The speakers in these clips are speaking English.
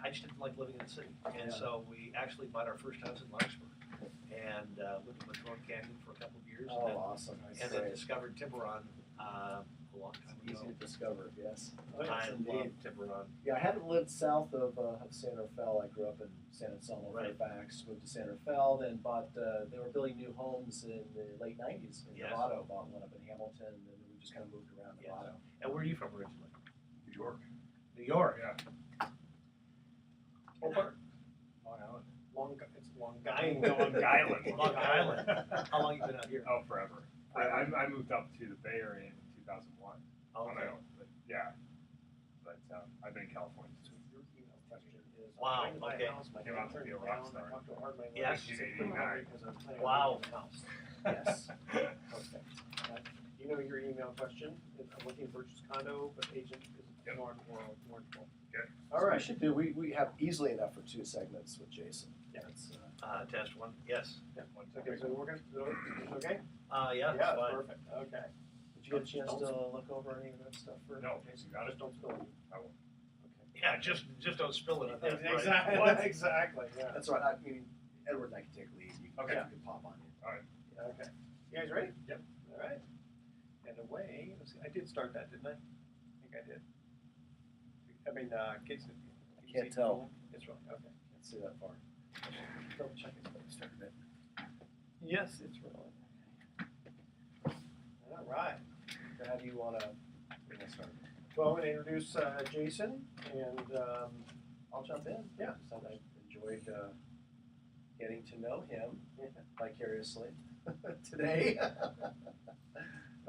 I just didn't like living in the city. And so we actually bought our first house in Larkspur and lived in Madrone Canyon for a couple of years. Oh, and then, awesome. and then discovered Tiburon a long time ago. Easy to discover, yes. I love Indeed. Tiburon. Yeah, I haven't lived south of San Rafael. I grew up in San Anselmo, Right. Fairfax, moved to San Rafael, then bought, they were building new homes in the late 90s in Yes. Novato, bought one up in Hamilton, and then we just kind of moved around Yes. Novato. And where are you from originally? New York. New York. Yeah. What part? Long Island. It's Long Island. Long Island. Long Island. How long you been out here? Oh, forever. I moved up to the Bay Area in 2001 on my Okay. own. But yeah. But I've been in California since. Your email question is, Wow, I'm trying to buy okay. a house, my Came out to turned be a it rock down, star. I talked to a hard man. Yes. He said, "Put it on because I'm planning on Wow. buying a house." Yes. Perfect. You know your email question, if I'm looking to purchase condo, but agent is Yep. unwarrantable. Good. All All right. right. We should do, we have easily enough for 2 segments with Jason. Yeah. That's, Test one. Yes. Okay, so we're gonna, okay? Yeah. Yeah, Fine. perfect, okay. did you get a chance to look over any of that stuff for No, Jason? you got it. Just don't spill it. I won't. Yeah. Just don't spill it on that. Right? Exactly, What? exactly, yeah. That's all right. I mean, Edward and I can take a lead. You can, Okay. you can pop on in. Okay. You guys ready? Yep. All right. And away, let's see, I did start that, didn't I? I think I did. I mean, kids. Can't tell. It's rolling, okay. Can't see that far. Double check it. Started it. Yes, it's rolling. All right. So how do you want to start? Well, I'm going to introduce Jason, and I'll jump in. Yeah. So I enjoyed getting to know him vicariously today.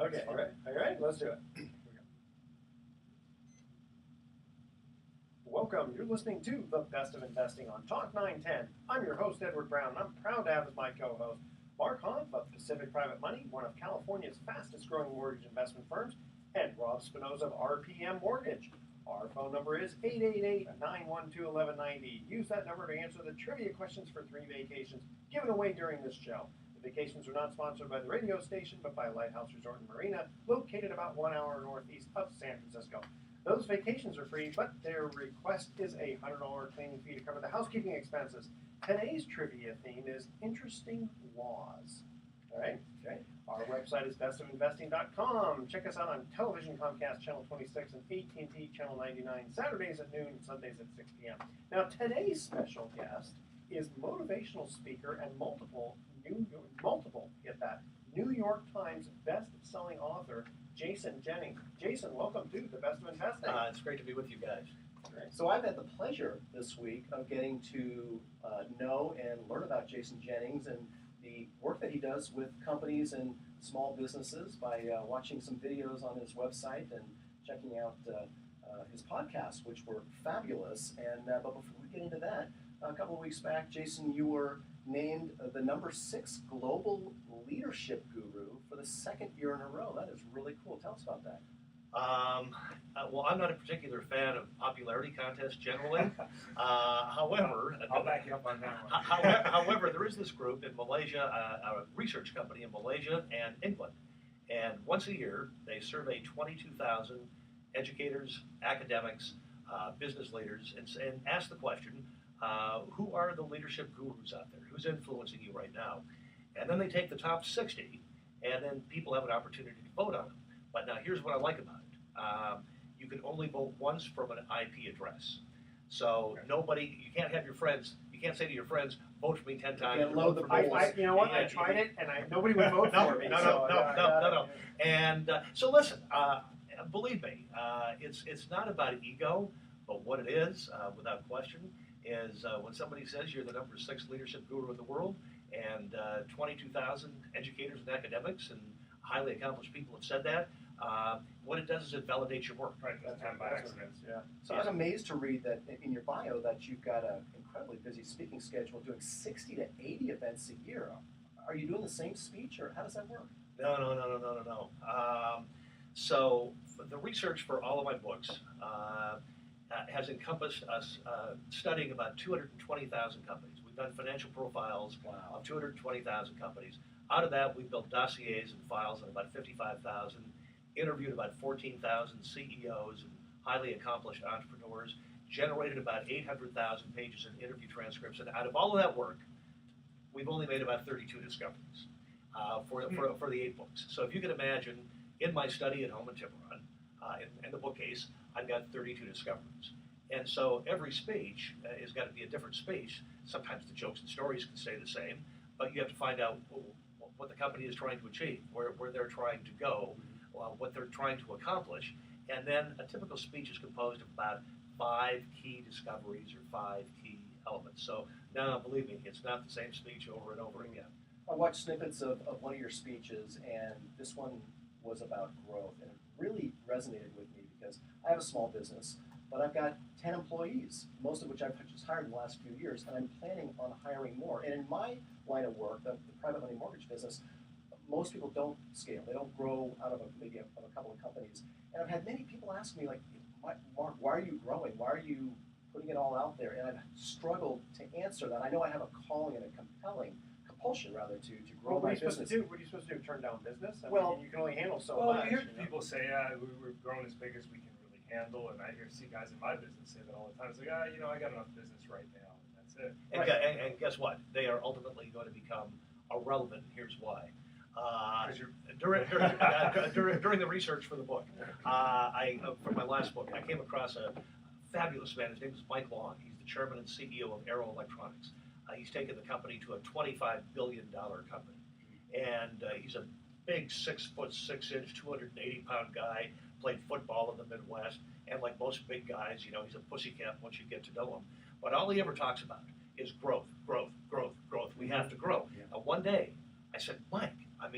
okay, all right, let's do it. Welcome. You're listening to The Best of Investing on Talk 910. I'm your host, Edward Brown, and I'm proud to have as my co-host Mark Hanf of Pacific Private Money, one of California's fastest growing mortgage investment firms, and Rob Spinoza of RPM Mortgage. Our phone number is 888-912-1190. Use that number to answer the trivia questions for 3 vacations given away during this show. The vacations are not sponsored by the radio station, but by Lighthouse Resort and Marina, located about 1 hour northeast of San Francisco. Those vacations are free, but their request is a $100 cleaning fee to cover the housekeeping expenses. Today's trivia theme is interesting laws. All right? Okay. Our website is bestofinvesting.com. Check us out on television, Comcast Channel 26 and AT&T Channel 99, Saturdays at noon and Sundays at 6 p.m. Now, today's special guest is motivational speaker and get that, New York Times best-selling author, Jason Jennings. Jason, welcome to The Best of Investing. It's great to be with you guys. So I've had the pleasure this week of getting to know and learn about Jason Jennings and the work that he does with companies and small businesses by watching some videos on his website and checking out his podcasts, which were fabulous. And but before we get into that, a couple of weeks back, Jason, you were named the #6 global leadership guru for the 2nd year in a row. That is really cool. Tell us about that. Well, I'm not a particular fan of popularity contests generally. However, I'll back you up on that one. however, there is this group in Malaysia, a research company in Malaysia and England, and once a year they survey 22,000 educators, academics, business leaders, and ask the question, who are the leadership gurus out there? Who's influencing you right now? And then they take the top 60, and then people have an opportunity to vote on them. But now here's what I like about it. You can only vote once from an IP address. So you can't have your friends, you can't say to your friends, vote for me 10 times. Yeah, load the You know what? I tried it, and nobody would vote for me. No. And so listen, believe me, it's not about ego, but what it is, without question, is when somebody says you're the #6 leadership guru in the world, and 22,000 educators and academics and highly accomplished people have said that, what it does is it validates your work. Right, that's time by accident. Yeah. So I was amazed to read that in your bio that you've got an incredibly busy speaking schedule, doing 60 to 80 events a year. Are you doing the same speech, or how does that work? No. So the research for all of my books has encompassed us studying about 220,000 companies. We've done financial profiles Wow. of 220,000 companies. Out of that, we've built dossiers and files on about 55,000, interviewed about 14,000 CEOs and highly accomplished entrepreneurs, generated about 800,000 pages in interview transcripts, and out of all of that work, we've only made about 32 discoveries for the 8 books. So if you can imagine, in my study at home in Tiburon, in the bookcase, I've got 32 discoveries. And so every speech has got to be a different speech. Sometimes the jokes and stories can stay the same, but you have to find out what the company is trying to achieve, where they're trying to go, what they're trying to accomplish. And then a typical speech is composed of about 5 key discoveries or 5 key elements. So now, believe me, it's not the same speech over and over again. I watched snippets of one of your speeches, and this one was about growth, and it really resonated with me because I have a small business, but I've got 10 employees, most of which I've just hired in the last few years, and I'm planning on hiring more. And in my line of work, the private money mortgage business, most people don't scale. They don't grow out of maybe a couple of companies. And I've had many people ask me, like, Mark, why are you growing? Why are you putting it all out there? And I've struggled to answer that. I know I have a calling and a compulsion, to grow my business. What are you supposed to do? Turn down business? I Well, mean, you can only handle so Well, much. you hear people say, we're growing as big as we can really handle, and I see guys in my business say that all the time. It's like, I got enough business right now, and that's it. And guess what? They are ultimately going to become irrelevant. Here's why. During the research for the book, for my last book, I came across a fabulous man. His name is Mike Long. He's the chairman and CEO of Arrow Electronics. He's taken the company to a $25 billion company. And he's a big 6'6", 280-pound guy, played football in the Midwest. And like most big guys, he's a pussycat once you get to know him. But all he ever talks about is growth, growth, growth, growth. We have to grow. Yeah. One day, I said, Mike,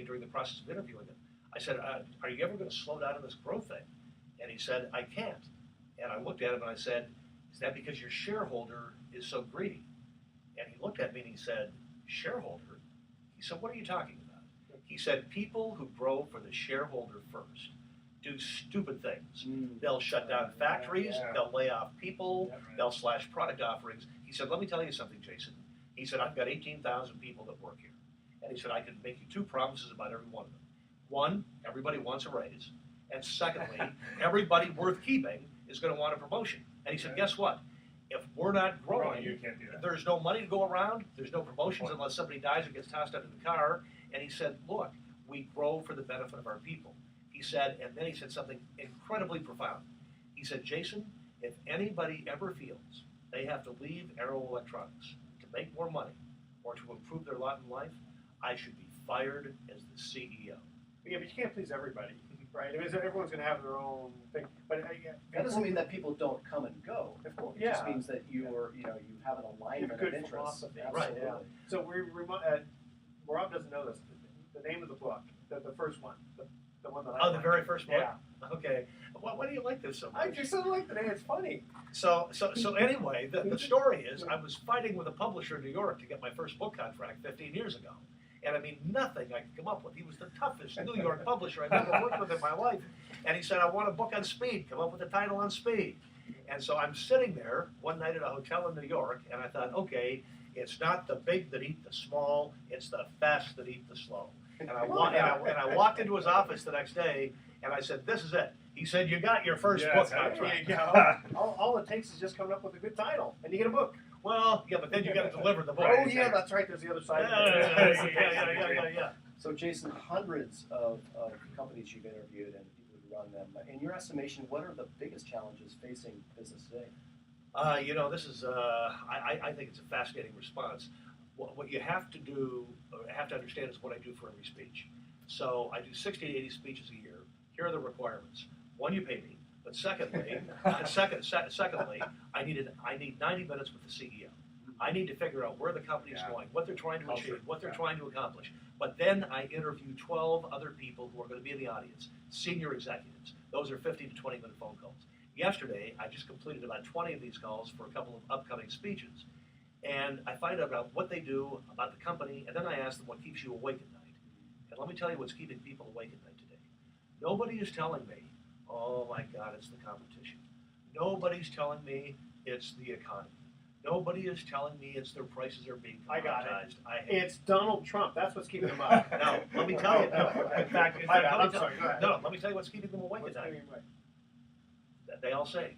during the process of interviewing him, I said, are you ever going to slow down on this growth thing? And he said, I can't. And I looked at him and I said, is that because your shareholder is so greedy? And he looked at me and he said, shareholder? He said, what are you talking about? He said, people who grow for the shareholder first do stupid things. They'll shut down factories, they'll lay off people, they'll slash product offerings. He said, let me tell you something, Jason. He said, I've got 18,000 people that work here. And he said, I can make you 2 promises about every one of them. One, everybody wants a raise. And secondly, everybody worth keeping is going to want a promotion. And he said, guess what? If we're not growing, you can't do that. There's no money to go around, there's no promotions unless somebody dies or gets tossed under the car. And he said, look, we grow for the benefit of our people. He said, and then he said something incredibly profound. He said, Jason, if anybody ever feels they have to leave Arrow Electronics to make more money or to improve their lot in life, I should be fired as the CEO. Yeah, but you can't please everybody, right? I mean, everyone's going to have their own thing. But that doesn't mean that people don't come and go. Of course, It just means that you have an alignment You have a good of interests. philosophy. Right, Absolutely. Yeah. So Rob doesn't know this. The name of the book, the first one, the one that I the very first book? Yeah. Okay. Why do you like this so much? I just don't like the name. It's funny. So anyway, the story is I was fighting with a publisher in New York to get my first book contract 15 years ago. And nothing I could come up with. He was the toughest New York publisher I've ever worked with in my life. And he said, I want a book on speed. Come up with a title on speed. And so I'm sitting there one night at a hotel in New York, and I thought, okay, it's not the big that eat the small, it's the fast that eat the slow. And I walked into his office the next day, and I said, this is it. He said, you got your first book contract. There you go. all it takes is just coming up with a good title, and you get a book. Well, yeah, but then you got to deliver the book. Oh, yeah, that's right. There's the other side of it. Yeah. So, Jason, hundreds of companies you've interviewed and people who run them. In your estimation, what are the biggest challenges facing business today? This is, I think it's a fascinating response. What you have to do, or have to understand is what I do for every speech. So I do 60 to 80 speeches a year. Here are the requirements. One, you pay me. But secondly, I need 90 minutes with the CEO. I need to figure out where the company's going, what they're trying to achieve, what they're trying to accomplish. But then I interview 12 other people who are going to be in the audience, senior executives. Those are 15 to 20-minute phone calls. Yesterday, I just completed about 20 of these calls for a couple of upcoming speeches. And I find out about what they do, about the company, and then I ask them what keeps you awake at night. And let me tell you what's keeping people awake at night today. Nobody is telling me, oh my God, it's the competition. Nobody's telling me it's the economy. Nobody is telling me it's their prices are being commoditized. It's Donald Trump. That's what's keeping them up. No, let me tell you. In fact, I'm sorry. Go ahead. No, let me tell you what's keeping them awake at night. They all say,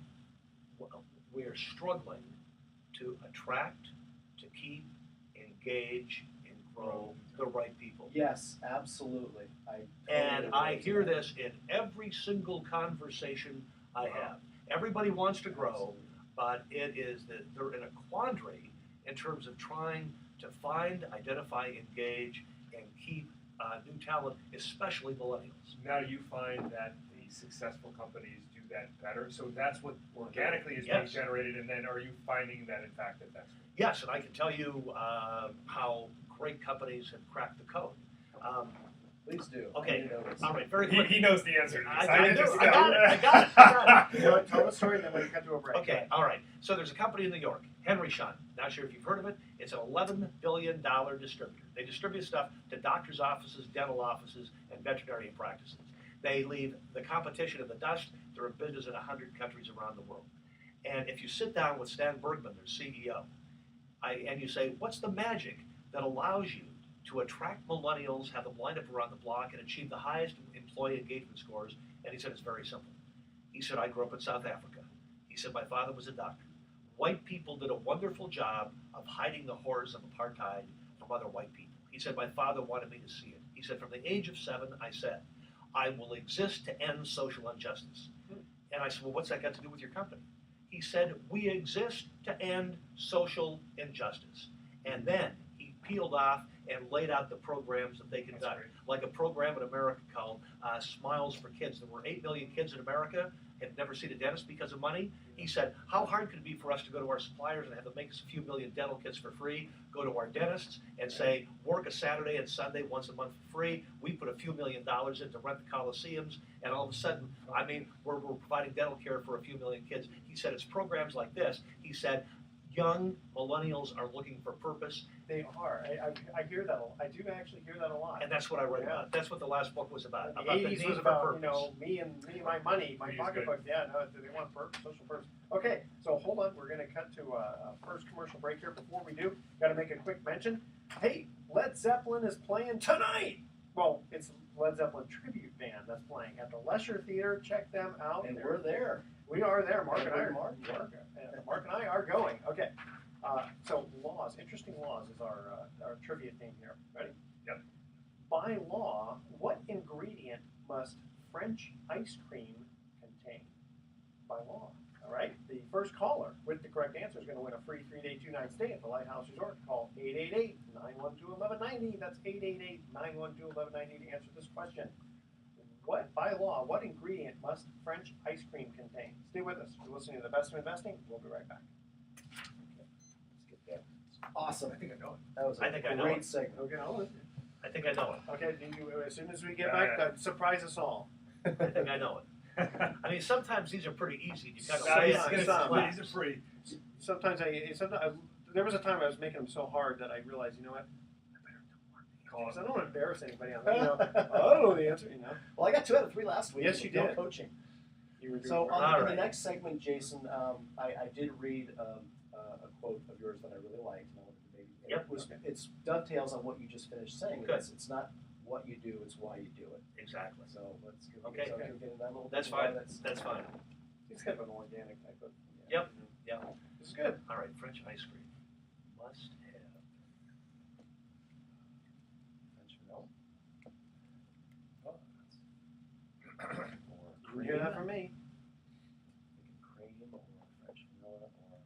we are struggling to attract, to keep, engage, and grow the right people. Yes, absolutely. And agree I with hear that. this in every single conversation I have. Everybody wants to grow, but it is that they're in a quandary in terms of trying to find, identify, engage, and keep new talent, especially millennials. Now you find that the successful companies do that better, so that's what organically is Yes. being generated, and then are you finding that in fact that's Yes, and I can tell you how great companies have cracked the code. Please do. Okay. I need to know this. All right, very he, quick. he knows the answer to this. I didn't do. just I know. got it. I got it. You know what, tell the story, and then we can cut to a break. Okay, all right. So there's a company in New York, Henry Schein. Not sure if you've heard of it. It's an $11 billion distributor. They distribute stuff to doctors' offices, dental offices, and veterinary practices. They leave the competition in the dust. They're in business in 100 countries around the world. And if you sit down with Stan Bergman, their CEO, and you say, what's the magic that allows you to attract millennials, have them lined up around the block, and achieve the highest employee engagement scores? And he said, it's very simple. He said, I grew up in South Africa. He said, my father was a doctor. White people did a wonderful job of hiding the horrors of apartheid from other white people. He said, my father wanted me to see it. He said, from the age of 7, I said, I will exist to end social injustice. And I said, well, what's that got to do with your company? He said, we exist to end social injustice. And then he peeled off and laid out the programs that they conduct, like a program in America called Smiles for Kids. There were 8 million kids in America have never seen a dentist because of money. He said, how hard could it be for us to go to our suppliers and have them make us a few million dental kits for free, go to our dentists and say, work a Saturday and Sunday once a month for free. We put a few $1 million in to rent the coliseums, and all of a sudden, I mean, we're providing dental care for a few million kids. He said, it's programs like this. He said, young millennials are looking for purpose. They are. I hear that. I do actually hear that a lot. And that's what I read Yeah. about. That's what the last book was about. The About the 80s need was for about, purpose. me and my money, my Me is pocketbook. Yeah, no, they want social purpose. Okay, so hold on. We're going to cut to a first commercial break here. Before we do, got to make a quick mention. Hey, Led Zeppelin is playing tonight. Well, it's Led Zeppelin tribute band that's playing at the Lesher Theater. Check them out. And we're there. We are there. Mark and I are. Mark. Mark and I are going. Okay. So laws, interesting laws is our trivia theme here. Ready? Yep. By law, what ingredient must French ice cream contain? By law. All right. The first caller with the correct answer is going to win a free 3-day, 2-night stay at the Lighthouse Resort. Call 888-912-1190. That's 888-912-1190 to answer this question. By law, what ingredient must French ice cream contain? Stay with us. You're listening to The Best of Investing. We'll be right back. Awesome. I think I know it. That was I think I a know great it. segment. Okay, hold it. I think I know it. Okay, as soon as we get Yeah, back, surprise us all. I think I know it. I mean, sometimes these are pretty easy. You kind of Nah, lay he's it on gonna- the slab. these are free. Sometimes there was a time I was making them so hard that I realized, you know what? Call Because I it. don't want to embarrass anybody on that. I don't know the answer. Well, I got 2 out of 3 last week. Yes, you No did. coaching. You were doing So work. in All the right. next segment, Jason, I did read a quote of yours that I really liked. And I wanted to maybe, Yep. It's dovetails on what you just finished saying. Good. It's not what you do, it's why you do it. Exactly. So let's get, Okay. so can we get into that a little That's bit? Why fine. That's fine. It's kind of an organic type of. Yep. Yep. This is good. All right. French ice cream must have. French vanilla. Or You hear that from me? Cream or French vanilla or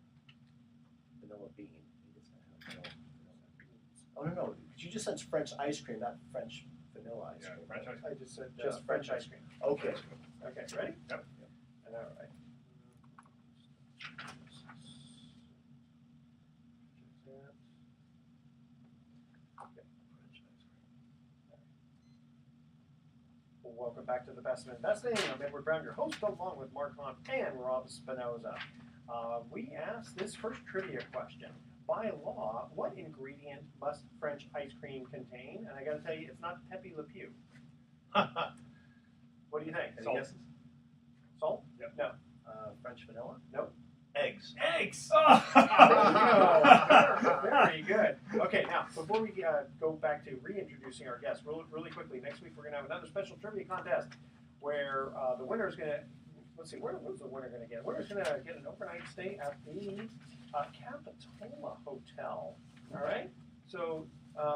vanilla bean. Maybe it's not vanilla beans. Oh no. You just said French ice cream, not French vanilla ice Yeah, cream. French ice I just said Just French French ice cream. Okay. Okay, ready? Yep. And all right. Well, welcome back to The Best of Investing. I'm Edward Brown, your host, along with Mark Hunt and Rob Spinoza. We asked this first trivia question. By law, what ingredient must French ice cream contain? And I got to tell you, it's not Pepe Le Pew. What do you think? Any Salt. guesses? Salt? Yep. No. French vanilla. Eggs. Eggs! Very good. Okay, now, before we go back to reintroducing our guests, really quickly, next week we're going to have another special trivia contest where the winner is going to let's see, where's the winner going to get? Winner's going to get an overnight stay at the Capitola Hotel. All right. So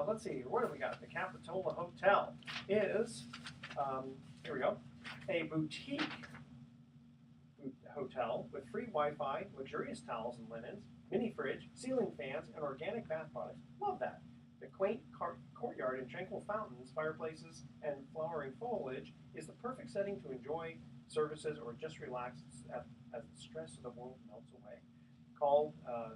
let's see. What do we got? The Capitola Hotel is here we go, a boutique hotel with free Wi-Fi, luxurious towels and linens, mini fridge, ceiling fans, and organic bath products. Love that. The quaint courtyard and tranquil fountains, fireplaces, and flowering foliage is the perfect setting to enjoy services or just relax as the stress of the world melts away. Call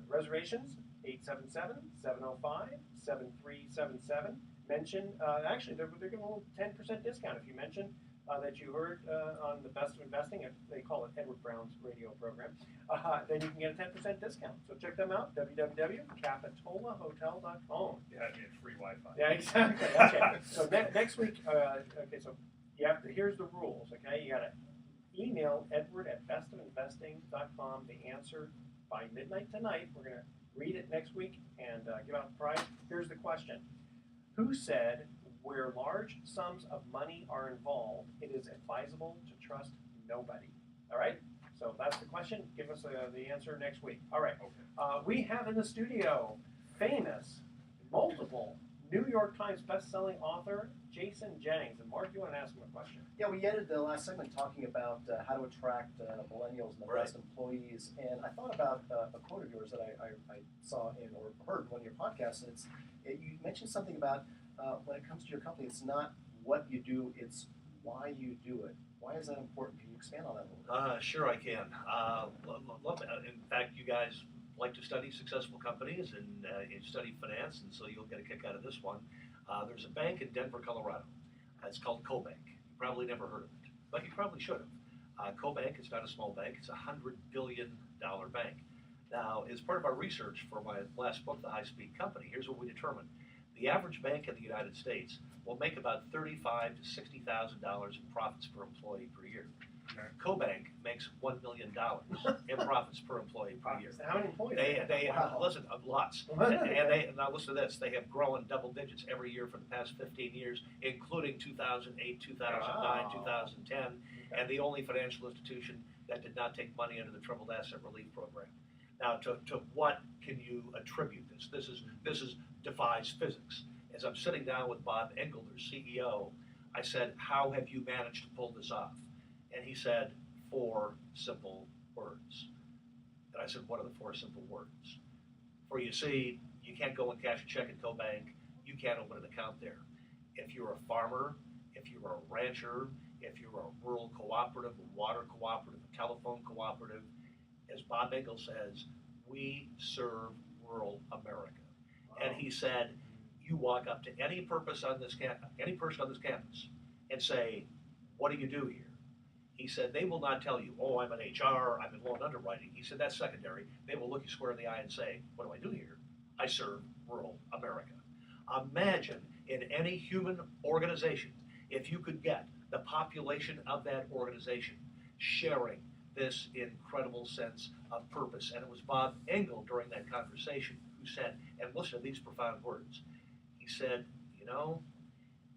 reservations 877-705-7377. Mention, actually, they're giving a little 10% discount if you mention that you heard on the Best of Investing. They call it Edward Brown's radio program. Then you can get a 10% discount. So check them out, www.capitolahotel.com. Yeah, I need free Wi-Fi. Yeah, exactly. Okay. So next week, so you have to, here's the rules, okay? You got to email edward@bestofinvesting.com the answer by midnight tonight. We're going to read it next week and give out the prize. Here's the question. Who said, where large sums of money are involved, it is advisable to trust nobody? All right? So that's the question. Give us the answer next week. All right. Okay. We have in the studio famous, multiple New York Times best-selling author Jason Jennings. And Mark, you want to ask him a question? Yeah, we ended the last segment talking about how to attract millennials and the best employees. And I thought about a quote of yours that I saw in or heard in one of your podcasts. You mentioned something about when it comes to your company, it's not what you do, it's why you do it. Why is that important? Can you expand on that a little bit? Sure, I can. In fact, you guys like to study successful companies and you study finance, and so you'll get a kick out of this one. There's a bank in Denver, Colorado. It's called CoBank. You probably never heard of it, but you probably should have. CoBank is not a small bank. It's a $100 billion bank. Now, as part of our research for my last book, The High Speed Company, here's what we determined. The average bank in the United States will make about $35,000 to $60,000 in profits per employee per year. CoBank makes $1 million in profits per employee per year. How many employees? Listen, lots. and now listen to this. They have grown double digits every year for the past 15 years, including 2008, 2009, 2010, and the only financial institution that did not take money under the Troubled Asset Relief Program. Now, to what can you attribute this? This defies physics. As I'm sitting down with Bob Engel, their CEO, I said, how have you managed to pull this off? And he said, 4 simple words. And I said, what are the 4 simple words? For you see, you can't go and cash a check at CoBank. You can't open an account there. If you're a farmer, if you're a rancher, if you're a rural cooperative, a water cooperative, a telephone cooperative, as Bob Engel says, we serve rural America. And he said, you walk up to any person on this campus and say, what do you do here? He said, they will not tell you, oh, I'm in HR, I'm in loan underwriting. He said, that's secondary. They will look you square in the eye and say, what do I do here? I serve rural America. Imagine in any human organization, if you could get the population of that organization sharing this incredible sense of purpose. And it was Bob Engel during that conversation who said, and listen to these profound words, he said, you know,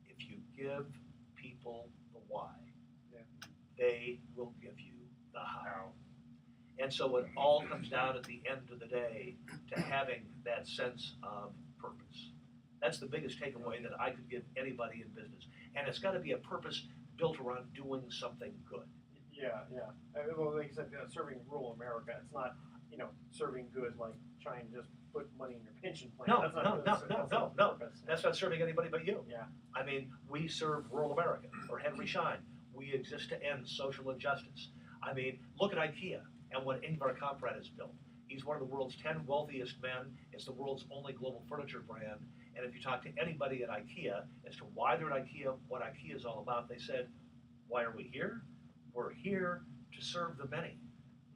if you give people the why, they will give you the how. And so it all comes down at the end of the day to having that sense of purpose. That's the biggest takeaway that I could give anybody in business. And it's got to be a purpose built around doing something good. Yeah. Well, like you said, serving rural America, it's not, serving good like trying to just put money in your pension plan. No. Purpose. That's not serving anybody but you. Yeah. I mean, we serve rural America. Or Henry Schein, we exist to end social injustice. I mean, look at IKEA and what Ingvar Kamprad has built. He's one of the world's 10 wealthiest men. It's the world's only global furniture brand. And if you talk to anybody at IKEA as to why they're at IKEA, what IKEA is all about, they said, why are we here? We're here to serve the many.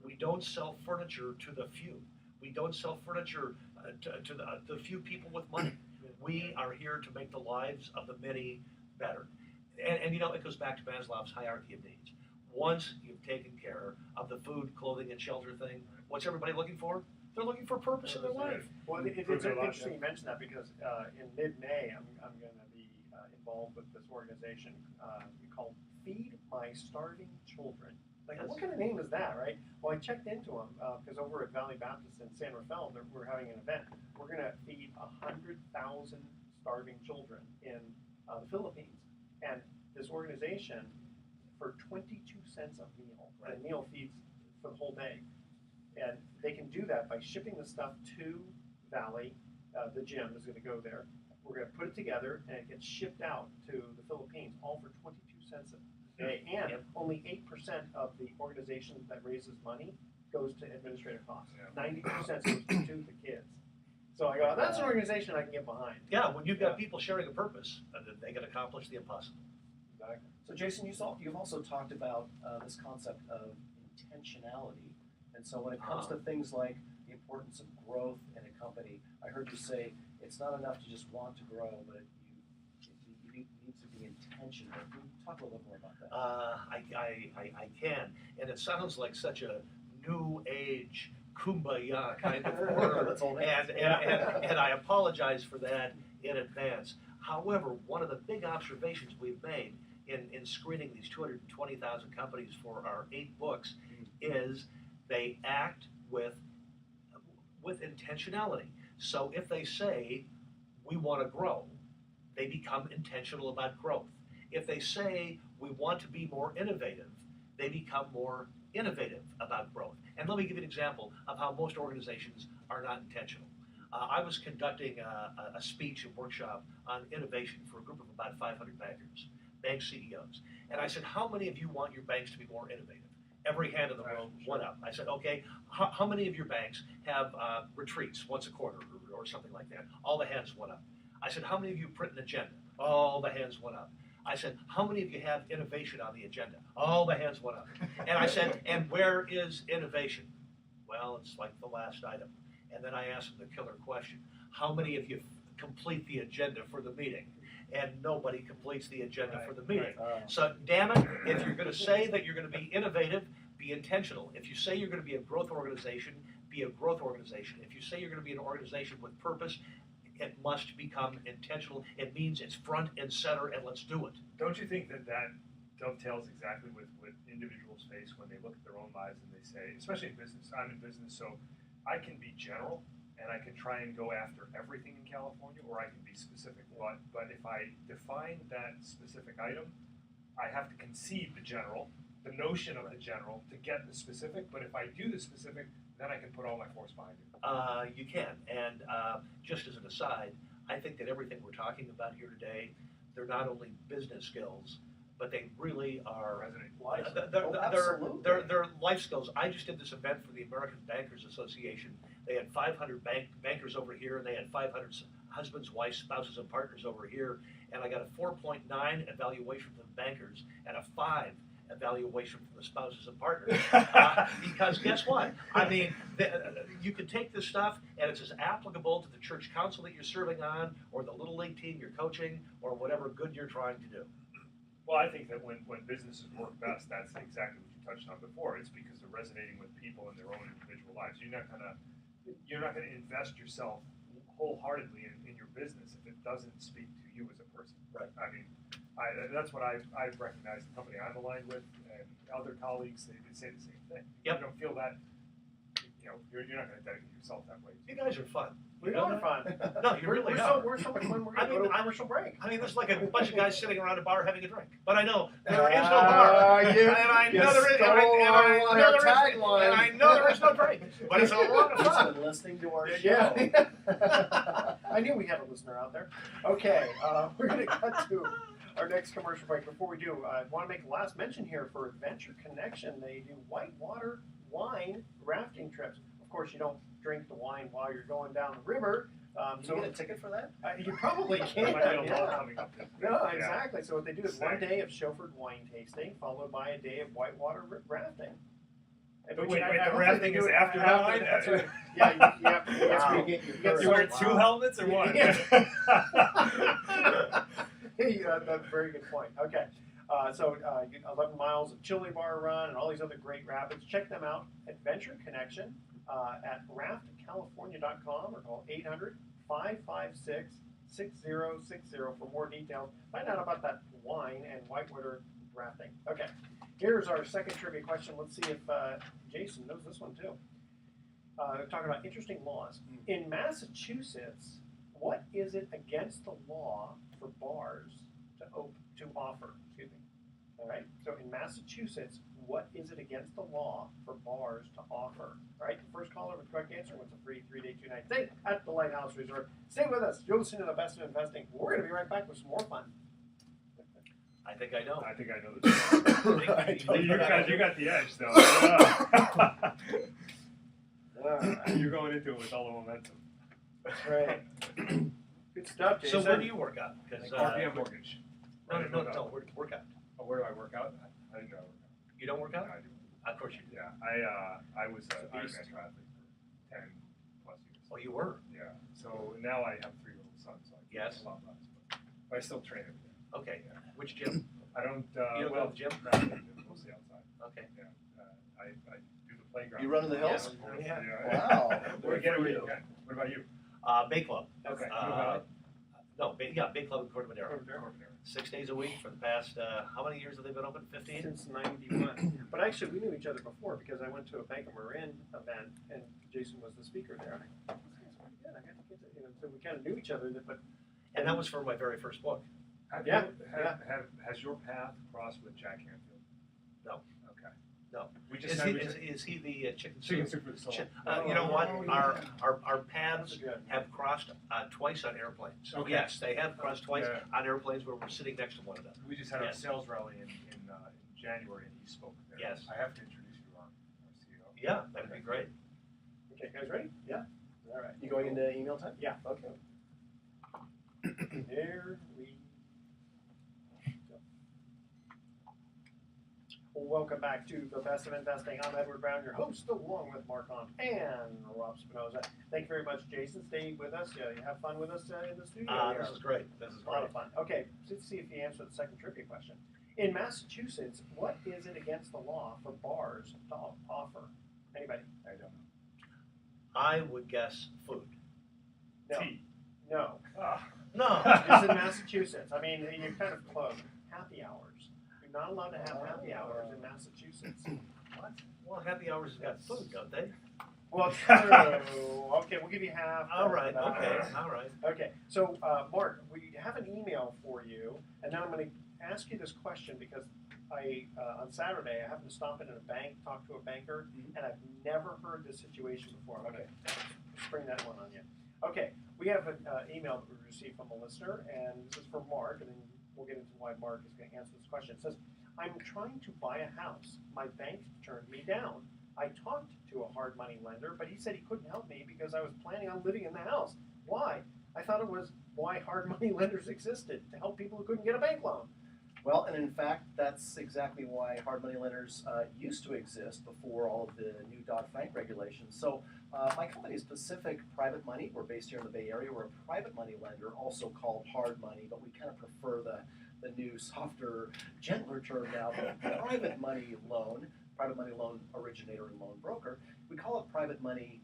We don't sell furniture to the few. We don't sell furniture to the few people with money. We are here to make the lives of the many better. And it goes back to Maslow's hierarchy of needs. Once you've taken care of the food, clothing, and shelter thing, what's everybody looking for? They're looking for purpose in their life. Well, it's interesting you mentioned that because in mid-May, I'm going to be involved with this organization called Feed My Starving Children. Like, what kind of name is that, right? Well, I checked into them because over at Valley Baptist in San Rafael, we're having an event. We're going to feed 100,000 starving children in the Philippines. And this organization, for 22 cents a meal, the meal feeds for the whole day. And they can do that by shipping the stuff to Valley. The gym is going to go there. We're going to put it together, and it gets shipped out to the Philippines, all for 22 cents a day. And only 8% of the organization that raises money goes to administrative costs. 90% goes to the kids. So I go, that's an organization I can get behind. Yeah, when you've got people sharing a purpose, they can accomplish the impossible. Exactly. So Jason, you've also talked about this concept of intentionality. And so when it comes to things like the importance of growth in a company, I heard you say it's not enough to just want to grow, but you need to be intentional. Can you talk a little more about that? I can, and it sounds like such a new age kumbaya kind of word, That's all and I apologize for that in advance. However, one of the big observations we've made in screening these 220,000 companies for our 8 books is they act with intentionality. So if they say, we want to grow, they become intentional about growth. If they say, we want to be more innovative, they become more innovative about growth. And let me give you an example of how most organizations are not intentional. I was conducting a speech and workshop on innovation for a group of about 500 bankers, bank CEOs. And I said, how many of you want your banks to be more innovative? Every hand in the room went up. I said, okay, how many of your banks have retreats once a quarter or something like that? All the hands went up. I said, how many of you print an agenda? All the hands went up. I said, how many of you have innovation on the agenda? All the hands went up. And I said, and where is innovation? Well, it's like the last item. And then I asked them the killer question. How many of you complete the agenda for the meeting? And nobody completes the agenda for the meeting. So damn it, if you're going to say that you're going to be innovative, be intentional. If you say you're going to be a growth organization, be a growth organization. If you say you're going to be an organization with purpose, it must become intentional. It means it's front and center, and let's do it. Don't you think that dovetails exactly with what individuals face when they look at their own lives and they say, especially in business, I'm in business, so I can be general and I can try and go after everything in California, or I can be specific. But if I define that specific item, I have to concede the general, the notion of the general, to get the specific. But if I do the specific, then I can put all my force behind it. You can. And just as an aside, I think that everything we're talking about here today, they're not only business skills, but they really are they're life skills. I just did this event for the American Bankers Association. They had 500 bankers over here, and they had 500 husbands, wives, spouses, and partners over here. And I got a 4.9 evaluation from the bankers and a 5 evaluation from the spouses and partners. Because guess what? I mean, you can take this stuff, and it's as applicable to the church council that you're serving on, or the little league team you're coaching, or whatever good you're trying to do. Well, I think that when businesses work best, that's exactly what you touched on before. It's because they're resonating with people in their own individual lives. You're not gonna invest yourself wholeheartedly in your business if it doesn't speak to you as a person. Right. I mean, that's what I've recognized. The company I'm aligned with and other colleagues, they say the same thing. Yep. You don't feel that, you're not going to dedicate yourself that way. You guys are fun. We are fun. No, you really are. We're so much fun. We're going to go to a commercial break. I mean, there's like a bunch of guys sitting around a bar having a drink. But I know there is no bar. And I know there is. And I know there is no drink. But it's a lot of He's fun. been listening to our show. Yeah. I knew we had a listener out there. Okay, we're going to cut to our next commercial break. Before we do, I want to make a last mention here for Adventure Connection. They do whitewater wine rafting trips. Of course, you don't drink the wine while you're going down the river. Do you get a ticket for that? You probably There can. might be a law Yeah. coming up. No, Yeah. exactly. So what they do is one day of chauffeured wine tasting, followed by a day of whitewater rafting. But wait, I the hope they rafting do is it after that wine? That's right. Yeah, That's where wow. you get your You get first. You wear Wow. 2 helmets or one? Yeah, that's a very good point. Okay. So you get 11 miles of chili bar run and all these other great rapids. Check them out. Adventure Connection at raftcalifornia.com or call 800-556-6060 for more details. Find out about that wine and whitewater rafting. Okay. Here's our second trivia question. Let's see if Jason knows this one too. Talking about interesting laws. In Massachusetts, what is it against the law for bars to offer? Excuse me. All right. So in Massachusetts, what is it against the law for bars to offer? All right. The first caller with the correct answer wins a free 3-day 2-night stay at the Lighthouse Resort. Stay with us. You're listening to the best of investing. We're going to be right back with some more fun. I think I know. I think I know this. You got the edge, though. You're going into it with all the momentum. That's right. Good stuff, Jason. So where do you work out? Because RPM mortgage. no, where do you work out? Oh, where do I work out? I didn't know I work out. You don't work out? No, I do. Of course you do. Yeah, I was an Ironman triathlete for 10 plus years. Oh, you were? Yeah. So now I have 3 little sons, so I do Yes. a lot less. But I still train every day. Okay. Yeah. Which gym? I don't. You don't go to the gym? Mostly outside. Okay. Yeah. I do the playground. You run in the hills? Yeah. Wow. Where get it where you can. What about you? Bay Club. Okay. Bay Club in Corte Madera. 6 days a week for the past, how many years have they been open? 15? Since 91. But actually, we knew each other before because I went to a Bank of Marin event and Jason was the speaker there. I got to get to, so we kind of knew each other. But And that was for my very first book. Has your path crossed with Jack Canfield? No. Okay. No. We just Is he the chicken soup? chicken soup for the soul. You know what? Oh, yeah. Our paths Good. have crossed twice on airplanes. Okay. Yes, they have crossed twice Yeah. on airplanes where we're sitting next to one another. We just had our Yes. sales rally in January, and he spoke there. Yes. I have to introduce you to our CEO. Yeah, that'd be great. Okay, guys ready? Yeah. All right. You going into email time? Yeah. Okay. Here we go. Well, welcome back to the Best of Investing. I'm Edward Brown, your host, along with Mark Hahn and Rob Spinoza. Thank you very much, Jason. Stay with us. You have fun with us in the studio. This is great. This is A lot great. of fun. Okay, let's see if you answer the second trivia question. In Massachusetts, what is it against the law for bars to offer? Anybody? I don't know. I would guess food. No. Tea. No. No. It's in Massachusetts. I mean, you're kind of close. Happy hours. You're not allowed to have happy hours in Massachusetts. What? Well, happy hours have got food, don't they? Well, true. Okay, we'll give you half. All right. for that. Okay. All right. Okay, so Mark, we have an email for you, and then I'm going to ask you this question because on Saturday I happened to stop in a bank, talk to a banker, and I've never heard this situation before. Okay, spring that one on you. Okay, we have an email that we received from a listener, and this is for Mark, and then we'll get into why Mark is going to answer this question. It says, I'm trying to buy a house. My bank turned me down. I talked to a hard money lender, but he said he couldn't help me because I was planning on living in the house. Why? I thought it was why hard money lenders existed, to help people who couldn't get a bank loan. Well, and in fact, that's exactly why hard money lenders used to exist before all of the new Dodd-Frank regulations. So my company is Pacific Private Money. We're based here in the Bay Area. We're a private money lender, also called hard money, but we kind of prefer the new, softer, gentler term now, private money loan originator and loan broker. We call it private money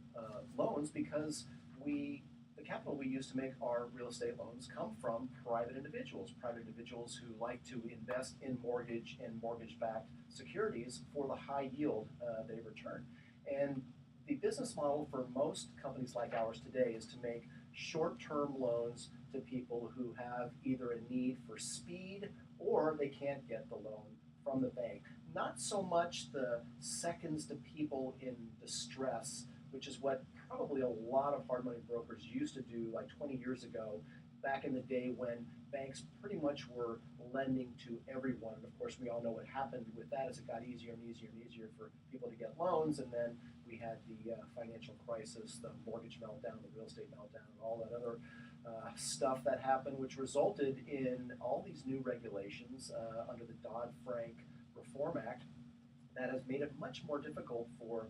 loans because the capital we use to make our real estate loans come from private individuals who like to invest in mortgage and mortgage-backed securities for the high yield they return. And the business model for most companies like ours today is to make short-term loans to people who have either a need for speed or they can't get the loan from the bank. Not so much the seconds to people in distress, which is what probably a lot of hard money brokers used to do like 20 years ago, back in the day when banks pretty much were lending to everyone. And of course, we all know what happened with that as it got easier and easier and easier for people to get loans. And then we had the financial crisis, the mortgage meltdown, the real estate meltdown, and all that other stuff that happened, which resulted in all these new regulations under the Dodd-Frank Reform Act that has made it much more difficult for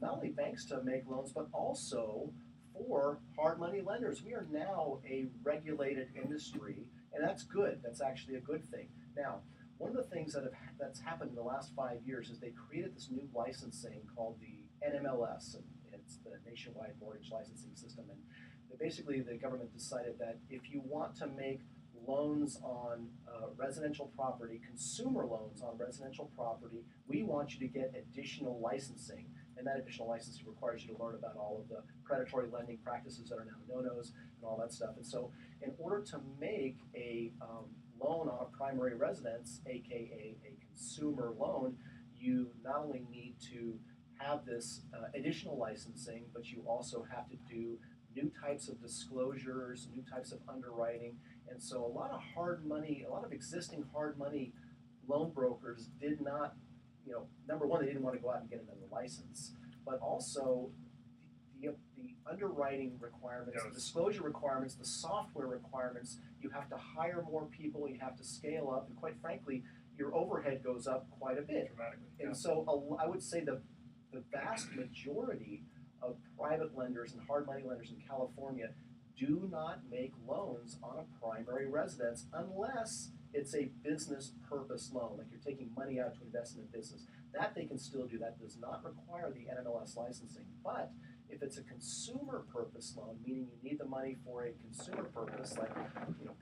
not only banks to make loans, but also for hard money lenders. We are now a regulated industry, and that's good. That's actually a good thing. Now, one of the things that's happened in the last 5 years is they created this new licensing called the NMLS, and it's the Nationwide Mortgage Licensing System. And basically, the government decided that if you want to make loans on residential property, consumer loans on residential property, we want you to get additional licensing. And that additional licensing requires you to learn about all of the predatory lending practices that are now no-nos and all that stuff. And so in order to make a loan on a primary residence, aka a consumer loan, you not only need to have this additional licensing, but you also have to do new types of disclosures, new types of underwriting. And so a lot of hard money, a lot of existing hard money loan brokers did not, number one, they didn't want to go out and get another license, but also the underwriting requirements, the disclosure requirements, the software requirements, you have to hire more people, you have to scale up, and quite frankly, your overhead goes up quite a bit. Dramatically. And so I would say the vast majority of private lenders and hard money lenders in California do not make loans on a primary residence unless it's a business purpose loan, like you're taking money out to invest in a business. That they can still do. That does not require the NMLS licensing. But if it's a consumer purpose loan, meaning you need the money for a consumer purpose, like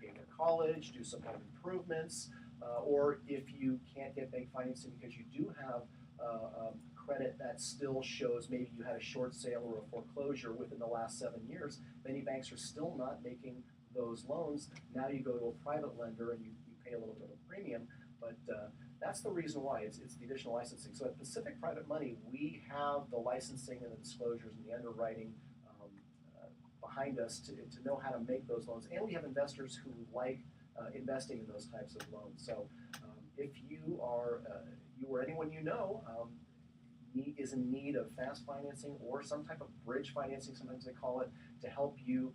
pay for college, do some home improvements, or if you can't get bank financing because you do have credit that still shows maybe you had a short sale or a foreclosure within the last 7 years, many banks are still not making those loans. Now you go to a private lender and you pay a little bit of a premium, but that's the reason why. It's the additional licensing. So at Pacific Private Money, we have the licensing and the disclosures and the underwriting behind us to know how to make those loans. And we have investors who like investing in those types of loans. So if you or anyone is in need of fast financing or some type of bridge financing, sometimes they call it, to help you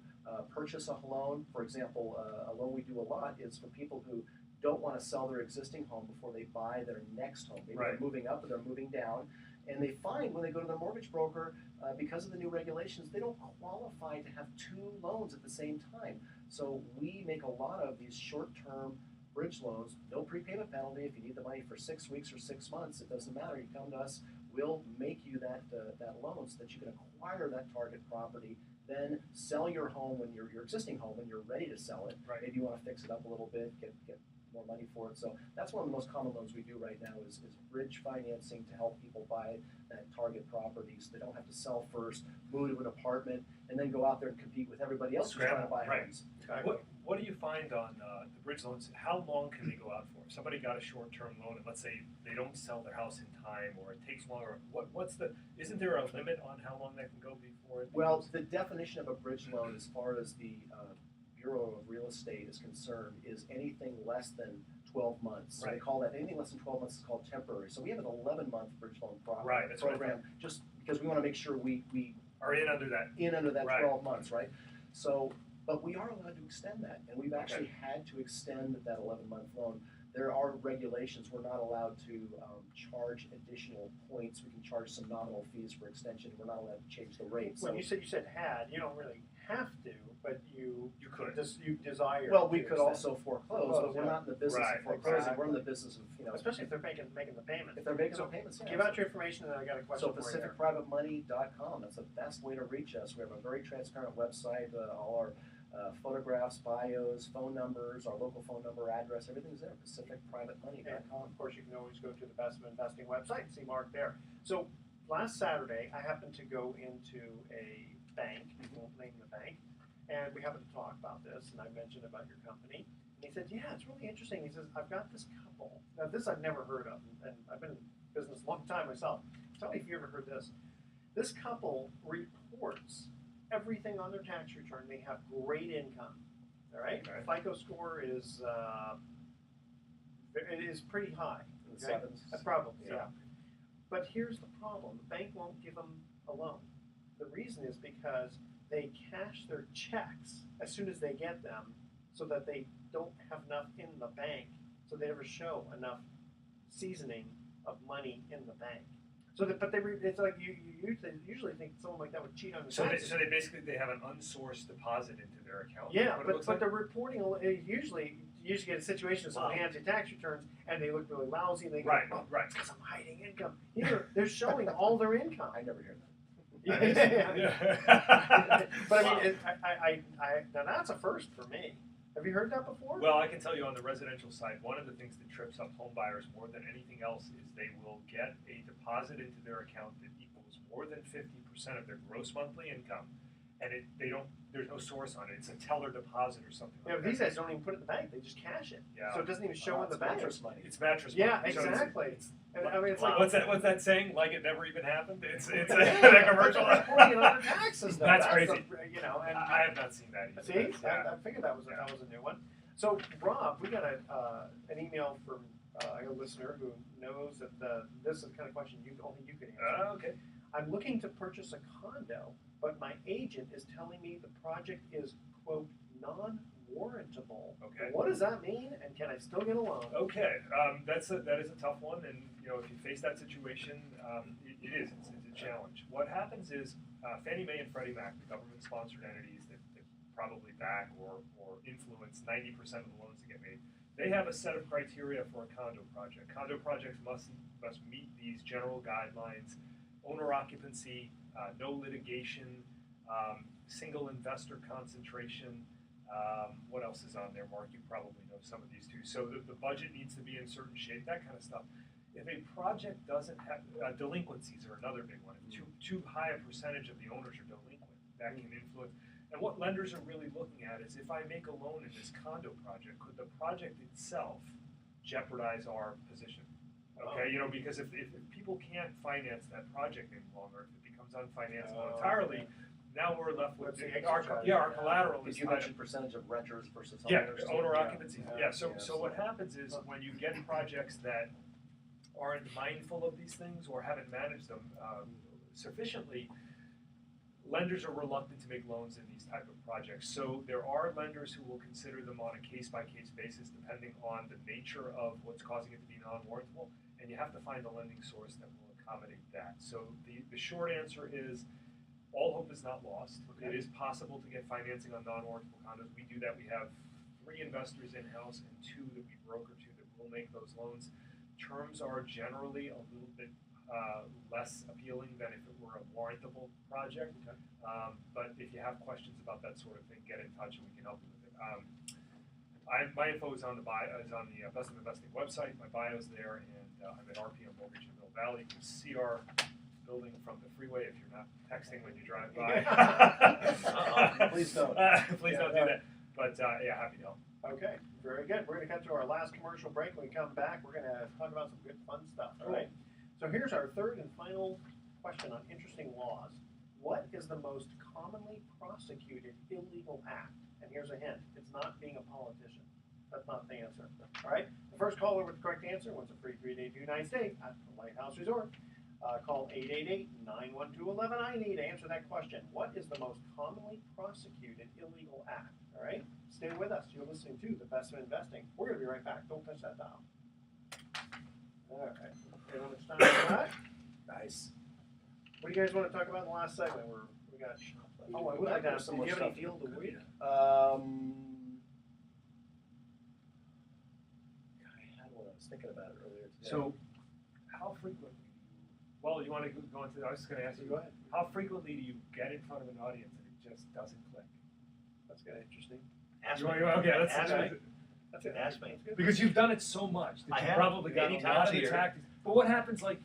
purchase a loan. For example, a loan we do a lot is for people who don't want to sell their existing home before they buy their next home. Maybe they're moving up or they're moving down, and they find when they go to their mortgage broker, because of the new regulations, they don't qualify to have two loans at the same time. So we make a lot of these short-term bridge loans, no prepayment penalty. If you need the money for 6 weeks or 6 months, it doesn't matter. You come to us, we'll make you that loan so that you can acquire that target property, then sell your home when your existing home when you're ready to sell it. Right. Maybe you want to fix it up a little bit, get more money for it. So that's one of the most common loans we do right now is bridge financing to help people buy that target property so they don't have to sell first, move to an apartment, and then go out there and compete with everybody else who's trying to buy homes. What do you find on the bridge loans? How long can they go out for? If somebody got a short-term loan, and let's say they don't sell their house in time, or it takes longer. Isn't there a limit on how long that can go before it? Well, the definition of a bridge loan, as far as the Bureau of Real Estate is concerned, is anything less than 12 months. So they call that anything less than 12 months is called temporary. So we have an 11-month bridge loan program, just because we want to make sure we are in under that 12 months, right? So. But we are allowed to extend that, and we've actually had to extend that 11-month loan. There are regulations. We're not allowed to charge additional points. We can charge some nominal fees for extension. We're not allowed to change the rates. When you said had, you don't really have to, but you could. You desire. Well, we could also foreclose, but we're not in the business of foreclosing. Exactly. We're in the business of especially if they're making the payment. If they're making the payments, yeah. Give out your information, and then I got a question for you. So PacificPrivateMoney.com. That's the best way to reach us. We have a very transparent website. All our photographs, bios, phone numbers, our local phone number, address, everything's there. PacificPrivateMoney.com. Of course, you can always go to the Best of Investing website and see Mark there. So last Saturday, I happened to go into a bank, we won't name the bank, and we happened to talk about this, and I mentioned about your company. And he said, yeah, it's really interesting. He says, I've got this couple. Now, this I've never heard of, and I've been in business a long time myself. Tell me if you ever heard this. This couple reports everything on their tax return. They have great income. All right? FICO score is pretty high. Okay? Sevens. Probably, yeah. But here's the problem. The bank won't give them a loan. The reason is because they cash their checks as soon as they get them so that they don't have enough in the bank, so they never show enough seasoning of money in the bank. So that, it's like you usually think someone like that would cheat on the taxes. So they have an unsourced deposit into their account. Yeah, but they're reporting usually you get a situation where someone hands you tax returns and they look really lousy and they go, it's because I'm hiding income. Here, they're showing all their income. I never hear that. But I mean, now that's a first for me. Have you heard that before? Well, I can tell you on the residential side, one of the things that trips up home buyers more than anything else is they will get a deposit into their account that equals more than 50% of their gross monthly income, and there's no source on it. It's a teller deposit or something Yeah, like but that. these guys don't even put it in the bank; they just cash it. Yeah. So it doesn't even show in the It's bank. mattress money. It's mattress Yeah, money. So it's- exactly. I mean, it's like What's that saying? Like it never even happened? It's Yeah, that commercial. but they're reporting it on their taxes, though. That's crazy. You know, and I have not seen that either. see, That's- I figured that was a new one. So, Rob, we got an email from a listener who knows that this is the kind of question only you can answer. Okay. I'm looking to purchase a condo, but my agent is telling me the project is, quote, non-warrantable. Okay. What does that mean, and can I still get a loan? Okay, that is a tough one, and if you face that situation, it's a challenge. What happens is Fannie Mae and Freddie Mac, the government-sponsored entities that probably back or influence 90% of the loans that get made, they have a set of criteria for a condo project. Condo projects must meet these general guidelines: owner occupancy, no litigation, single investor concentration. What else is on there, Mark? You probably know some of these too. So the budget needs to be in certain shape, that kind of stuff. If a project doesn't have delinquencies are another big one. If too high a percentage of the owners are delinquent, that can influence. And what lenders are really looking at is, if I make a loan in this condo project, could the project itself jeopardize our position? Okay, because if people can't finance that project any longer, if it becomes unfinanceable entirely, now we're left with our collateral. Did is you tied up. mention percentage of renters versus Yeah, owners? owner occupancy. Yeah. So so what happens is, when you get projects that aren't mindful of these things or haven't managed them sufficiently, lenders are reluctant to make loans in these type of projects. So there are lenders who will consider them on a case-by-case basis, depending on the nature of what's causing it to be non-warrantable, and you have to find a lending source that will accommodate that. So the short answer is, all hope is not lost. Okay. It is possible to get financing on non-warrantable condos. We do that. We have 3 investors in-house and 2 that we broker to that will make those loans. Terms are generally a little bit less appealing than if it were a warrantable project. Okay. But if you have questions about that sort of thing, get in touch and we can help you with it. My info is on the Best of Investing website. My bio is there, and I'm at RPM Mortgage in Mill Valley. You can see our building from the freeway if you're not texting when you drive by. Please don't. Please don't do that. But happy to help. Okay, very good. We're going to cut to our last commercial break. When we come back, we're going to talk about some good fun stuff. All right. So here's our third and final question on interesting laws. What is the most commonly prosecuted illegal act? And here's a hint: it's not being a politician. That's not the answer. All right. The first caller with the correct answer wins a free 3-day 2-night stay at the Lighthouse Resort. Call 888-912-1190 to answer that question. What is the most commonly prosecuted illegal act? All right. Stay with us. You're listening to The Best of Investing. We're going to be right back. Don't touch that dial. All right. Okay, how much time we got? Nice. What do you guys want to talk about in the last segment? We got. Oh, I would like to ask. Do you have any deal of the week? I had one. I was thinking about it earlier today. So, how frequently? Well, you want to go into? I was just going to ask you. Go ahead. How frequently do you get in front of an audience and it just doesn't click? That's kind of interesting. Ask You me. want- okay, let's Ask me. That's it. Ask me. That's good. Because you've done it so much that I you have, probably got many a lot times of a the year. tactics. But what happens, I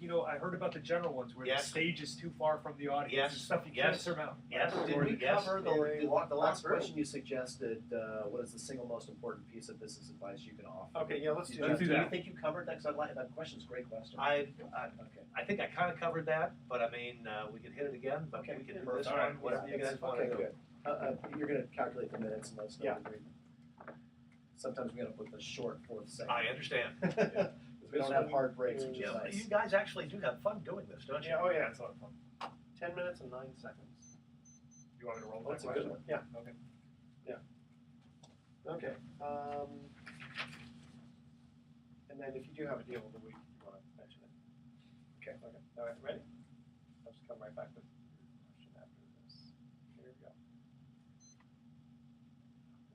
heard about the general ones where Yes. the stage is too far from the audience. Yes. And stuff you can't Yes. surmount. Yes. Did Or we yes. cover Or you walk the last through. question you suggested? What is the single most important piece of business advice you can offer? Okay, yeah, let's do Do you, that. do do that. you think you covered that? Because that question's a great question. I Okay. think I kind of covered that, but I mean, we could hit it again, but Okay. we can do Perfect. this All right. one, whatever you guys want to Okay, do. good. You're going to calculate the minutes and let us know. Yeah. Sometimes we got to put the short fourth segment. I understand. Because we don't have hard breaks, which is Yeah, nice. you guys actually do have fun doing this, don't you? Yeah, oh yeah. That's a lot of fun. 10 minutes and 9 seconds. You want me to roll That's that a good question? one. Yeah. Okay. Okay. And then if you do have a deal of the week, you want to mention it. Okay. Okay. All right. Ready? I'll just come right back with your question after this. Here we go.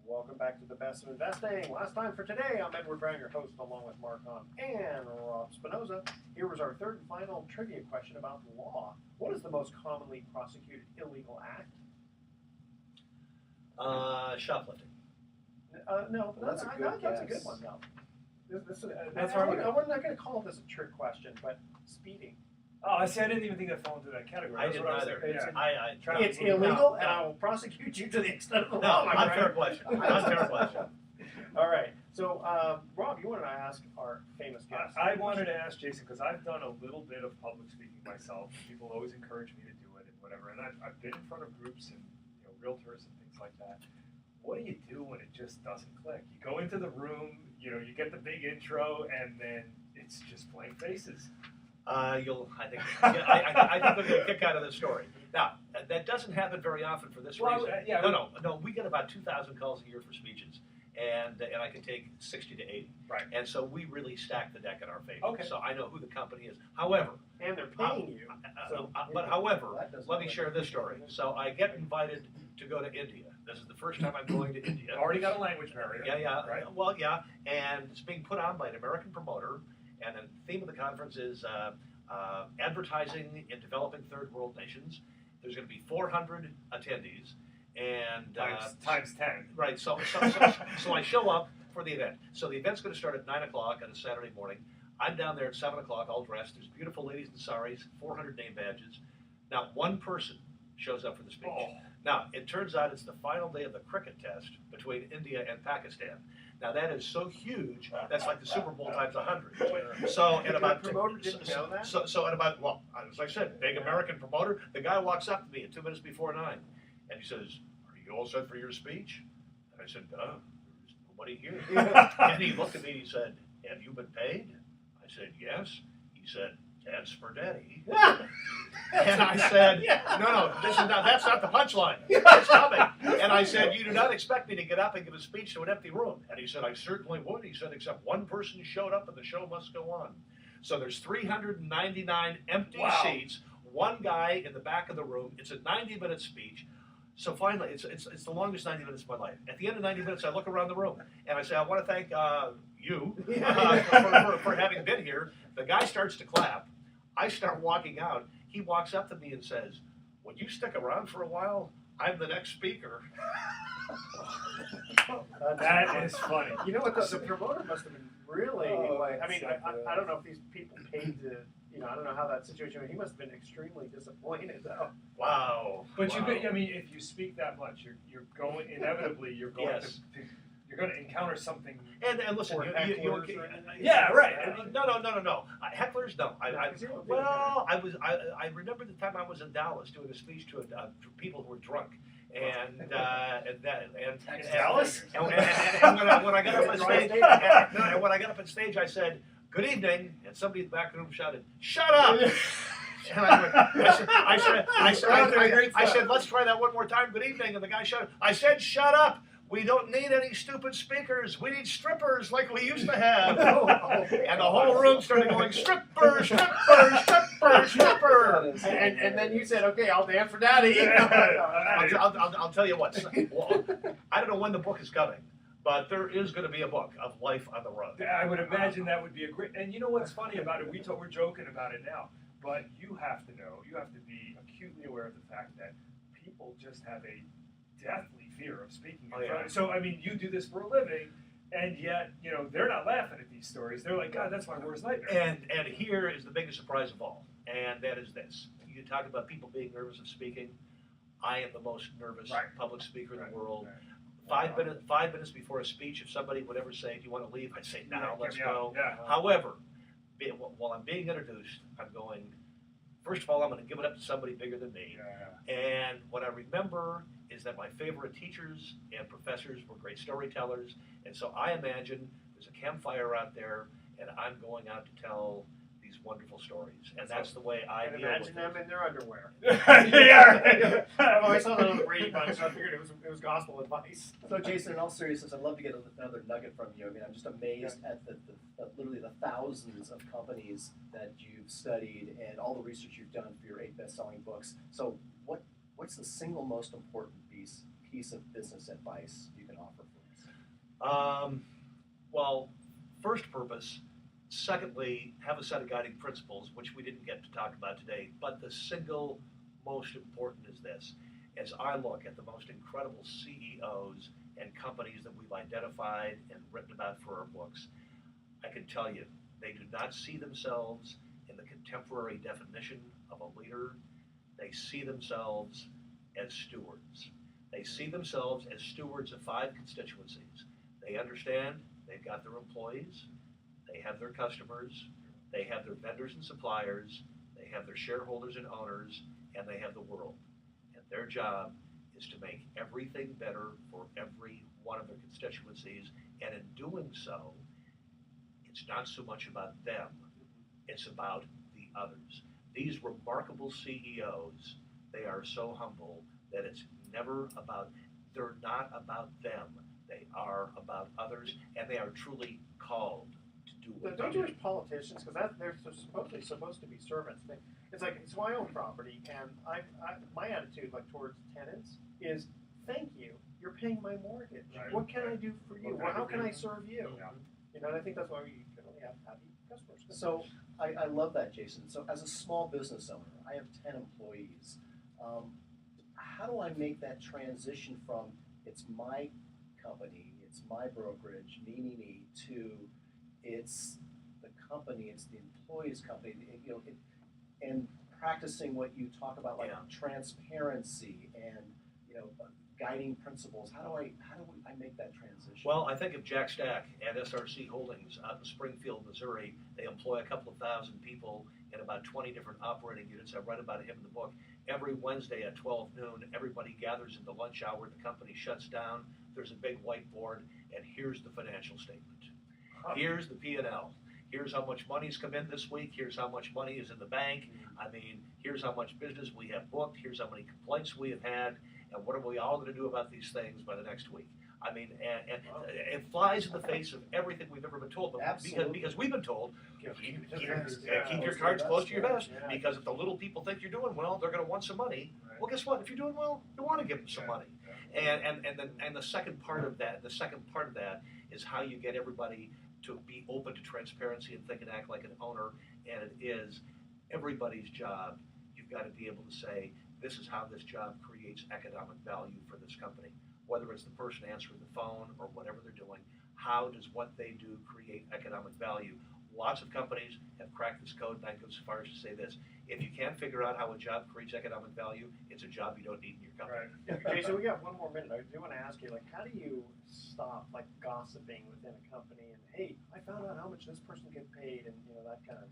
Welcome back to The Best of Investing. Last time for today, I'm Edward Brown, your host, along with Mark Hahn and Rob Spinoza. Here was our third and final trivia question about law. What is the most commonly prosecuted illegal act? Shoplifting. No, but Well, that's a good that's a guess. good one, though. That's I'm right. not going to call this a trick question, but speeding. Oh, I see. I didn't even think that fell into that category. I That's didn't what was either. thinking. It's- Yeah. Try It's to move illegal, it. and I will prosecute you to the extent of the No, law, my unfair friend. question. Unfair question. All right. So, Rob, you wanted to ask our famous guest. I wanted to ask Jason, because I've done a little bit of public speaking myself. People always encourage me to do it and whatever. And I've been in front of groups and realtors and things like that. What do you do when it just doesn't click? You go into the room, you get the big intro, and then it's just blank faces. I think we'll get a kick out of this story. Now, that doesn't happen very often for this reason. Yeah. No. We get about 2,000 calls a year for speeches, and I can take 60 to 80. Right. And so we really stack the deck in our favor. Okay. So I know who the company is. However, And they're paying you. So, however, That doesn't let me work. share this story. So I get invited to go to India. This is the first time I'm going to India. Already got a language barrier. Yeah. Right. Well, yeah, and it's being put on by an American promoter, and the theme of the conference is advertising in developing third world nations. There's going to be 400 attendees, and Times 10. right. So I show up for the event. So the event's going to start at 9 o'clock on a Saturday morning. I'm down there at 7 o'clock, all dressed. There's beautiful ladies in saris, 400 name badges. Now, one person shows up for the speech. Oh. Now, it turns out it's the final day of the cricket test between India and Pakistan. Now, that is so huge, that's like the Super Bowl times 100. So, at about The promoter didn't know that? So, at about, well, as I said, big American promoter, the guy walks up to me at 2 minutes before 9, and he says, "Are you all set for your speech?" And I said, "There's nobody here." And he looked at me and he said, "Have you been paid?" I said, "Yes." He said, "That's for Daddy." And I said, no, that's not the punchline. It's coming. And I said, "You do not expect me to get up and give a speech to an empty room." And he said, "I certainly would." He said, "Except one person showed up and the show must go on." So there's 399 empty Wow. seats, one guy in the back of the room. It's a 90-minute speech. So finally, it's the longest 90 minutes of my life. At the end of 90 minutes, I look around the room and I say, "I want to thank you for having been here." The guy starts to clap. I start walking out. He walks up to me and says, "Would you stick around for a while? I'm the next speaker." That is funny. You know what? The promoter must have been really like. I mean, that's so good. I don't know if these people paid to. I don't know how that situation went. He must have been extremely disappointed, though. Wow. But Wow. I mean, if you speak that much, you're going inevitably. You're going Yes. you're going to encounter something. And listen, Or you hecklers or anything? Yeah, right. No. Hecklers, no. I remember the time I was in Dallas doing a speech to people who were drunk, and Dallas? And when I got up on stage, and when I got up on stage, I said, "Good evening," and somebody in the back of the room shouted, "Shut up!" And I said, "Let's try that one more time. Good evening," and the guy shouted, "I said, shut up. We don't need any stupid speakers. We need strippers like we used to have." And the whole room started going, "Strippers, strippers, strippers, strippers." And then you said, "Okay, I'll dance for Daddy." I'll tell you what. Well, I don't know when the book is coming, but there is going to be a book of life on the road. I would imagine that would be a great. And you know what's funny about it? We're joking about it now, but you have to know. You have to be acutely aware of the fact that people just have a deathly fear of speaking in front. So I mean, you do this for a living, and yet they're not laughing at these stories. They're like, "God, that's my worst nightmare." And here is the biggest surprise of all, and that is this: you talk about people being nervous of speaking. I am the most nervous public speaker in the world. Right. 5 minutes before a speech, if somebody would ever say, "Do you want to leave?" I'd say, "No, let's go." Yeah. However, while I'm being introduced, I'm going, first of all, I'm going to give it up to somebody bigger than me. And what I remember is that my favorite teachers and professors were great storytellers. And so I imagine there's a campfire out there, and I'm going out to tell these wonderful stories. And that's the way I And deal with imagine them it. in their underwear. Yeah. Oh, I saw that on the Brady Bunch, so I figured it was gospel advice. So, Jason, in all seriousness, I'd love to get another nugget from you. I mean, I'm just amazed at literally the thousands of companies that you've studied and all the research you've done for your 8 best-selling books. So, what's the single most important piece of business advice you can offer for us? Well, first purpose. Secondly, have a set of guiding principles, which we didn't get to talk about today. But the single most important is this, as I look at the most incredible CEOs and companies that we've identified and written about for our books, I can tell you, they do not see themselves in the contemporary definition of a leader. They see themselves as stewards. They see themselves as stewards of 5 constituencies. They understand they've got their employees, they have their customers, they have their vendors and suppliers, they have their shareholders and owners, and they have the world. And their job is to make everything better for every one of their constituencies. And in doing so, it's not so much about them, it's about the others. These remarkable CEOs, they are so humble that it's never about, they're not about them. They are about others, and they are truly called to do what Don't they you do. wish politicians, because they're supposed to be servants. It's like, so I own property, and my attitude like towards tenants is, thank you, you're paying my mortgage. Right. What can I do for you? What can I How do can for I you? serve you? Yeah. You know, and I think that's why we can only have happy customers. So I love that, Jason. So as a small business owner, I have 10 employees. How do I make that transition from it's my company, it's my brokerage, me, to it's the company, it's the employee's company, and practicing what you talk about, like Yeah. transparency and guiding principles. How do I make that transition? Well, I think of Jack Stack at SRC Holdings out in Springfield, Missouri. They employ a couple of thousand people in about 20 different operating units. I write about him in the book. Every Wednesday at 12 noon, everybody gathers in the lunch hour. The company shuts down. There's a big whiteboard, and here's the financial statement. Here's the P&L. Here's how much money's come in this week. Here's how much money is in the bank. I mean, here's how much business we have booked. Here's how many complaints we have had. And what are we all going to do about these things by the next week? I mean, and it flies in the face of everything we've ever been told. But Absolutely. because we've been told, Keep it to keep the vest. Yeah, your close to cards the close vest, to your yeah. vest. Yeah. Because if the little people think you're doing well, they're going to want some money. Right. Well, guess what? If you're doing well, you want to give them some Yeah. money. Yeah. And the second part of that, is how you get everybody to be open to transparency and think and act like an owner. And it is everybody's job. You've got to be able to say, this is how this job creates economic value for this company. Whether it's the person answering the phone or whatever they're doing, how does what they do create economic value? Lots of companies have cracked this code, and I go so far as to say this: if you can't figure out how a job creates economic value, it's a job you don't need in your company. Right. Jason, we got one more minute. I do want to ask you, like, how do you stop like gossiping within a company? And hey, I found out how much this person gets paid, and that kind of.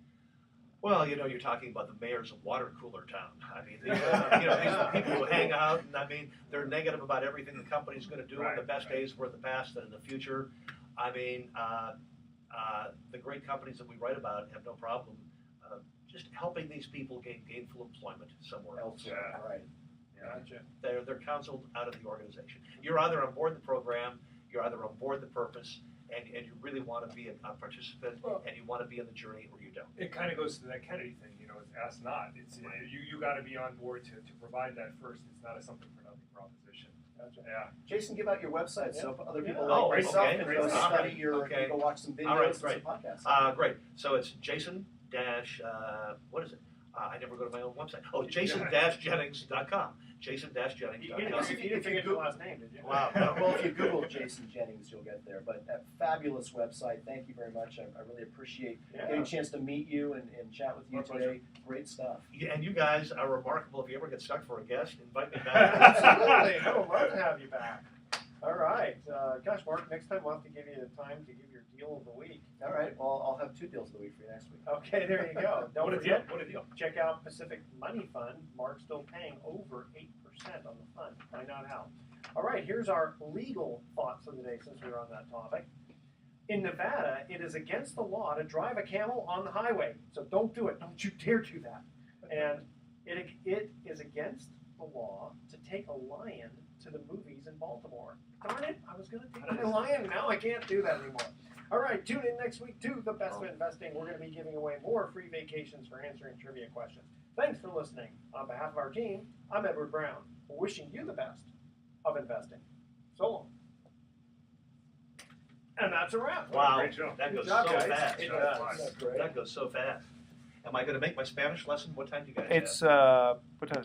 Well, you're talking about the mayors of water cooler town. I mean, these are the people who hang out, and I mean, they're negative about everything the company's going to do, and the best days were the past and in the future. I mean, the great companies that we write about have no problem just helping these people gain gainful employment somewhere else. Elsewhere, Yeah. right. Gotcha. They're counseled out of the organization. You're either on board the program, you're either on board the purpose, and you really want to be a participant, and you want to be in the journey, or you don't. It kind of goes to that Kennedy thing, it's ask not. It's you got to be on board to provide that first. It's not a something for nothing proposition. Gotcha. Yeah. Jason, give out your website so if other people Oh, like yourself okay. can Great go stuff. study your, Okay. go watch some videos All right, and some great. podcasts. Great. So it's Jason what is it? I never go to my own website. Oh, Jason-Jennings.com. Jason-Jennings.com. You didn't forget your last name, did you? Wow. Well, if you Google Jason Jennings, you'll get there. But a fabulous website. Thank you very much. I really appreciate getting a chance to meet you and chat with you My today. pleasure. Great stuff. Yeah, and you guys are remarkable. If you ever get stuck for a guest, invite me back. Absolutely. I would love to have you back. All right. Gosh, Mark, next time we'll have to give you the time to give your deal of the week. All right. Well, I'll have 2 deals of the week for you next week. Okay, there you go. Don't What a deal. forget, What a deal. check out Pacific Money Fund. Mark's still paying over 8% on the fund. Find out how. All right, here's our legal thoughts of the day since we were on that topic. In Nevada, it is against the law to drive a camel on the highway. So don't do it. Don't you dare do that. And it is against the law to take a lion to the movies in Baltimore. Darn it, I was going to take my lion. Now I can't do that anymore. All right, tune in next week to The Best of Investing. We're going to be giving away more free vacations for answering trivia questions. Thanks for listening. On behalf of our team, I'm Edward Brown, wishing you the best of investing. So long. And that's a wrap. Wow. Great show. That Good goes job, so guys. fast. It does. does. Great. That goes so fast. Am I going to make my Spanish lesson? What time do you guys have? It's what time?